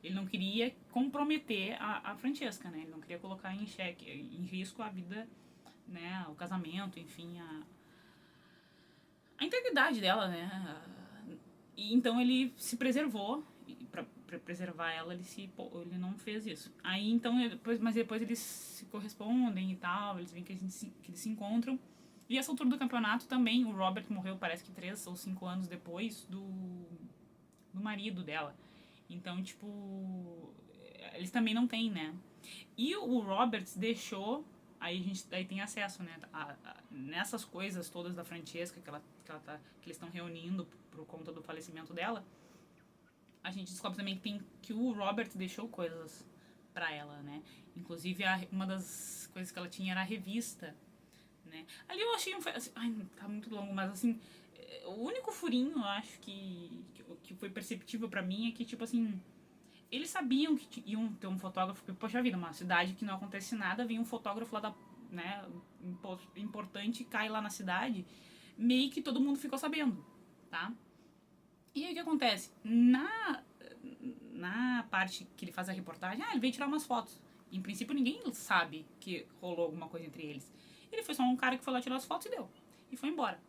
ele não queria comprometer a Francesca, né? Ele não queria colocar em xeque, em risco a vida, né? O casamento, enfim, a integridade dela, né? E então ele se preservou, pra preservar ela, ele não fez isso. Aí então, mas depois eles se correspondem e tal, eles veem que eles se encontram. E essa altura do campeonato também, o Robert morreu, parece que 3 ou 5 anos depois do marido dela. Então, tipo, eles também não têm, né? E o Roberts deixou, aí a gente daí tem acesso, né, nessas coisas todas da Francesca que eles estão reunindo por conta do falecimento dela. A gente descobre também que o Robert deixou coisas pra ela, né? Inclusive uma das coisas que ela tinha era a revista, né? Ali eu achei assim, ai, tá muito longo, mas assim, o único furinho, eu acho que foi perceptível pra mim é que, tipo assim, eles sabiam que iam ter um fotógrafo, porque, poxa vida, uma cidade que não acontece nada, vem um fotógrafo lá né, importante, cai lá na cidade, meio que todo mundo ficou sabendo, tá? E aí o que acontece? Na parte que ele faz a reportagem, ele veio tirar umas fotos. Em princípio ninguém sabe que rolou alguma coisa entre eles. Ele foi só um cara que foi lá tirar as fotos e deu. E foi embora.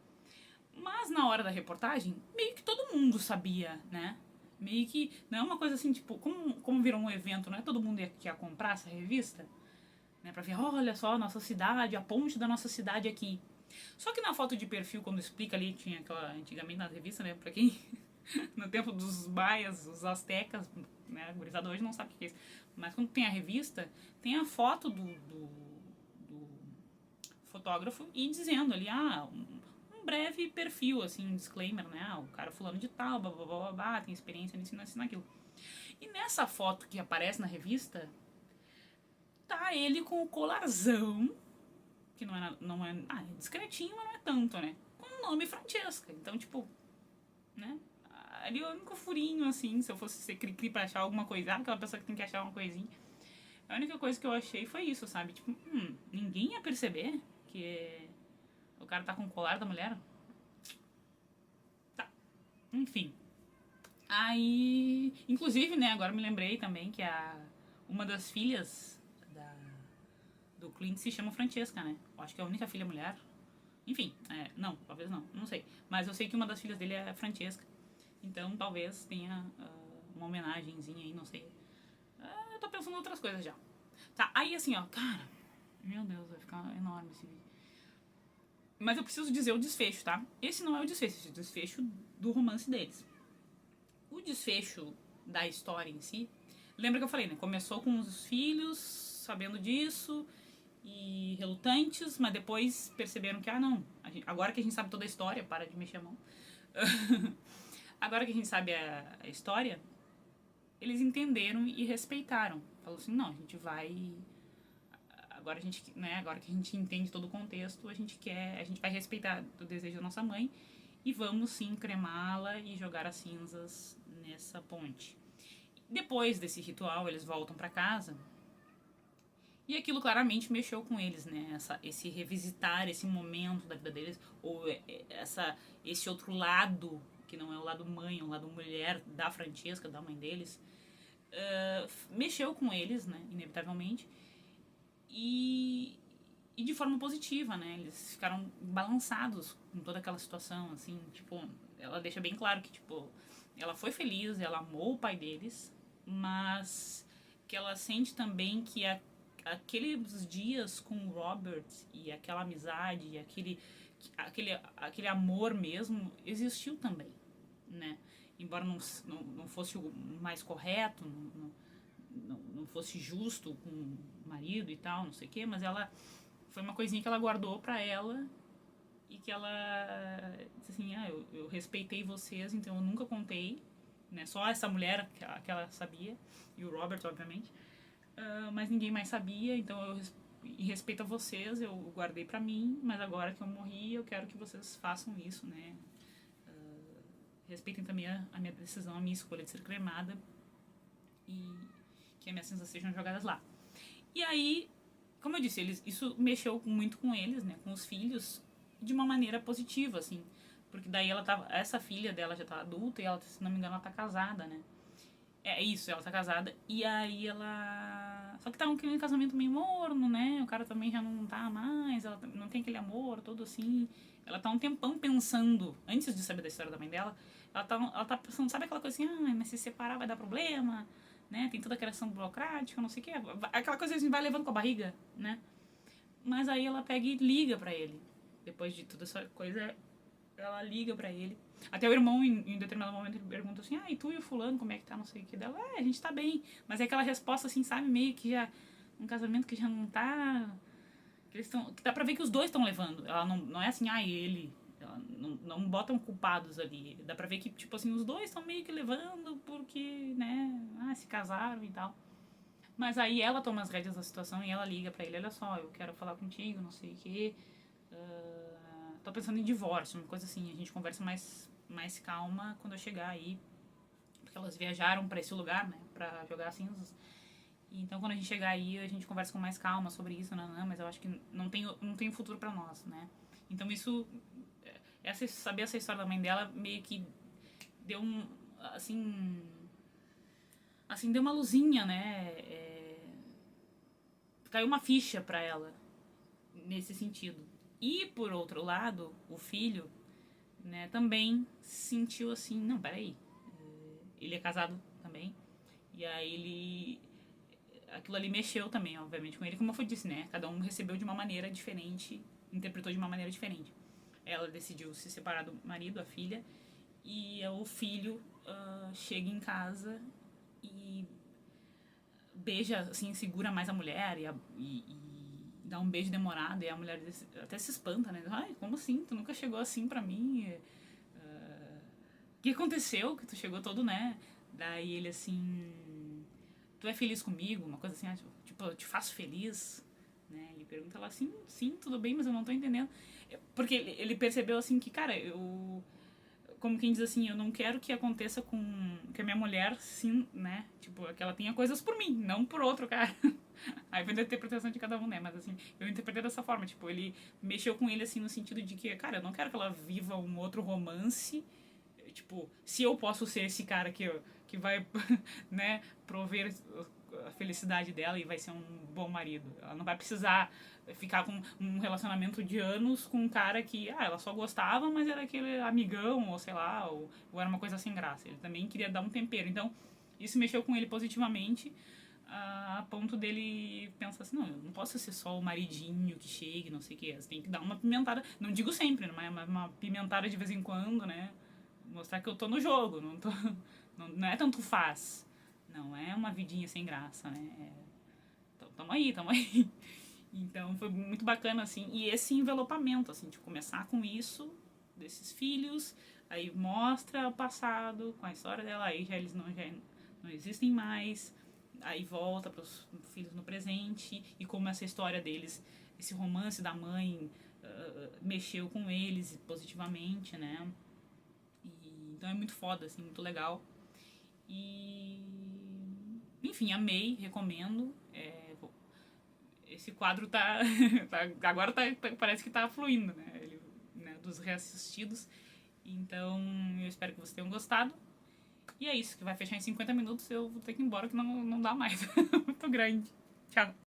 Mas na hora da reportagem, meio que todo mundo sabia, né? Meio que não é uma coisa assim, tipo, como virou um evento, não é todo mundo que ia comprar essa revista, né? Pra ver, olha só, a nossa cidade, a ponte da nossa cidade aqui. Só que na foto de perfil, quando explica ali, tinha aquela, antigamente na revista, né? Pra quem, no tempo dos maias, os astecas, né? A gurizada hoje não sabe o que é isso. Mas quando tem a revista, tem a foto do fotógrafo e dizendo ali, um breve perfil, assim, um disclaimer, né? O cara fulano de tal, blá, blá, blá, blá, tem experiência nisso, nisso, naquilo. E nessa foto que aparece na revista, tá ele com o colarzão, que é discretinho, mas não é tanto, né? Com o nome Francesca. Então, tipo, né? Ali é o único furinho, assim, se eu fosse ser cri-cri pra achar alguma coisa, aquela pessoa que tem que achar uma coisinha. A única coisa que eu achei foi isso, sabe? Tipo, ninguém ia perceber que o cara tá com o colar da mulher. Tá, enfim. Aí, inclusive, né, agora me lembrei também que uma das filhas do Clint se chama Francesca, né? Eu acho que é a única filha mulher. Enfim, não, talvez não sei. Mas eu sei que uma das filhas dele é Francesca. Então talvez tenha uma homenagenzinha aí, não sei. Eu tô pensando em outras coisas já. Tá, aí assim, ó, cara, meu Deus, vai ficar enorme esse vídeo. Mas eu preciso dizer o desfecho, tá? Esse não é o desfecho, esse é o desfecho do romance deles. O desfecho da história em si, lembra que eu falei, né? Começou com os filhos sabendo disso e relutantes, mas depois perceberam que, não, agora que a gente sabe toda a história, para de mexer a mão. Agora que a gente sabe a história, eles entenderam e respeitaram. Falou assim, não, a gente vai... Agora que a gente entende todo o contexto, a gente vai respeitar o desejo da nossa mãe e vamos sim cremá-la e jogar as cinzas nessa ponte. Depois desse ritual, eles voltam para casa e aquilo claramente mexeu com eles, né? Esse revisitar esse momento da vida deles, ou esse outro lado que não é o lado mãe, é o lado mulher da Francesca, da mãe deles, mexeu com eles, né, inevitavelmente, e de forma positiva, né, eles ficaram balançados com toda aquela situação, assim, tipo, ela deixa bem claro que, tipo, ela foi feliz, ela amou o pai deles, mas que ela sente também que aqueles dias com o Robert e aquela amizade e aquele amor mesmo existiu também, né? Embora não fosse o mais correto, não fosse justo com o marido e tal, não sei o quê, mas ela foi uma coisinha que ela guardou pra ela e que ela disse assim, eu respeitei vocês, então eu nunca contei, né? Só essa mulher que ela sabia, e o Robert, obviamente, mas ninguém mais sabia, então em respeito a vocês, eu guardei pra mim, mas agora que eu morri, eu quero que vocês façam isso, né? Respeitem também a minha decisão, a minha escolha de ser cremada e que as minhas cinzas sejam jogadas lá. E aí, como eu disse, isso mexeu muito com eles, né? Com os filhos, de uma maneira positiva, assim. Porque daí essa filha dela já tá adulta e ela, se não me engano, ela tá casada, né? É isso, ela tá casada. E aí ela... Só que tá um casamento meio morno, né? O cara também já não tá mais, ela não tem aquele amor todo assim. Ela tá um tempão pensando, antes de saber da história da mãe dela, ela tá pensando, sabe aquela coisa assim, mas se separar vai dar problema, né? Tem toda aquela questão burocrática, não sei o que. Aquela coisa assim, vai levando com a barriga, né? Mas aí ela pega e liga pra ele. Depois de toda essa coisa, ela liga pra ele. Até o irmão, em determinado momento, ele pergunta assim, e tu e o fulano, como é que tá, não sei o que dela. A gente tá bem. Mas é aquela resposta, assim, sabe, meio que já... Um casamento que já não tá... Que dá pra ver que os dois estão levando. Ela não é assim, ele... Ela não botam culpados ali. Dá pra ver que, tipo assim, os dois estão meio que levando porque, né, se casaram e tal. Mas aí ela toma as rédeas da situação e ela liga pra ele, olha só, eu quero falar contigo, não sei o que... tô pensando em divórcio, uma coisa assim, a gente conversa mais calma quando eu chegar aí, porque elas viajaram pra esse lugar, né, pra jogar cinzas. E então quando a gente chegar aí, a gente conversa com mais calma sobre isso, mas eu acho que não tem futuro pra nós, né. Então isso, saber essa história da mãe dela meio que deu deu uma luzinha, né, caiu uma ficha pra ela, nesse sentido. E, por outro lado, o filho, né, também sentiu assim, não, peraí, ele é casado também, e aí aquilo ali mexeu também, obviamente, com ele, como eu disse, né, cada um recebeu de uma maneira diferente, interpretou de uma maneira diferente. Ela decidiu se separar do marido, a filha, e o filho chega em casa e beija, assim, segura mais a mulher e dá um beijo demorado e a mulher até se espanta, né? Ai, como assim? Tu nunca chegou assim pra mim? O que aconteceu que tu chegou todo, né? Daí ele assim, tu é feliz comigo? Uma coisa assim, tipo, eu te faço feliz, né? Ele pergunta ela assim, sim, tudo bem, mas eu não tô entendendo. Porque ele percebeu assim que, cara, como quem diz assim, eu não quero que aconteça com que a minha mulher, sim, né? Tipo, que ela tenha coisas por mim, não por outro cara. Aí vai da interpretação de cada um, né? Mas assim, eu interpretei dessa forma. Tipo, ele mexeu com ele assim no sentido de que, cara, eu não quero que ela viva um outro romance. Tipo, se eu posso ser esse cara que vai, né, prover a felicidade dela e vai ser um bom marido. Ela não vai precisar ficar com um relacionamento de anos com um cara que, ela só gostava, mas era aquele amigão, ou sei lá, ou era uma coisa sem graça. Ele também queria dar um tempero. Então, isso mexeu com ele positivamente, a ponto dele pensar assim, não, eu não posso ser só o maridinho que chegue, não sei o que. Você tem que dar uma pimentada, não digo sempre, mas uma pimentada de vez em quando, né? Mostrar que eu tô no jogo, não é tanto faz. Não é uma vidinha sem graça, né? Tamo aí. Então foi muito bacana, assim. E esse envelopamento, assim, de começar com isso, desses filhos, aí mostra o passado com a história dela, aí eles já não existem mais, aí volta pros filhos no presente, e como essa história deles, esse romance da mãe mexeu com eles positivamente, né? Então é muito foda, assim, muito legal. E... Enfim, amei, recomendo. Esse quadro agora parece que tá fluindo, né? Dos reassistidos. Então, eu espero que vocês tenham gostado. E é isso, que vai fechar em 50 minutos, eu vou ter que ir embora, que não dá mais. Muito grande. Tchau.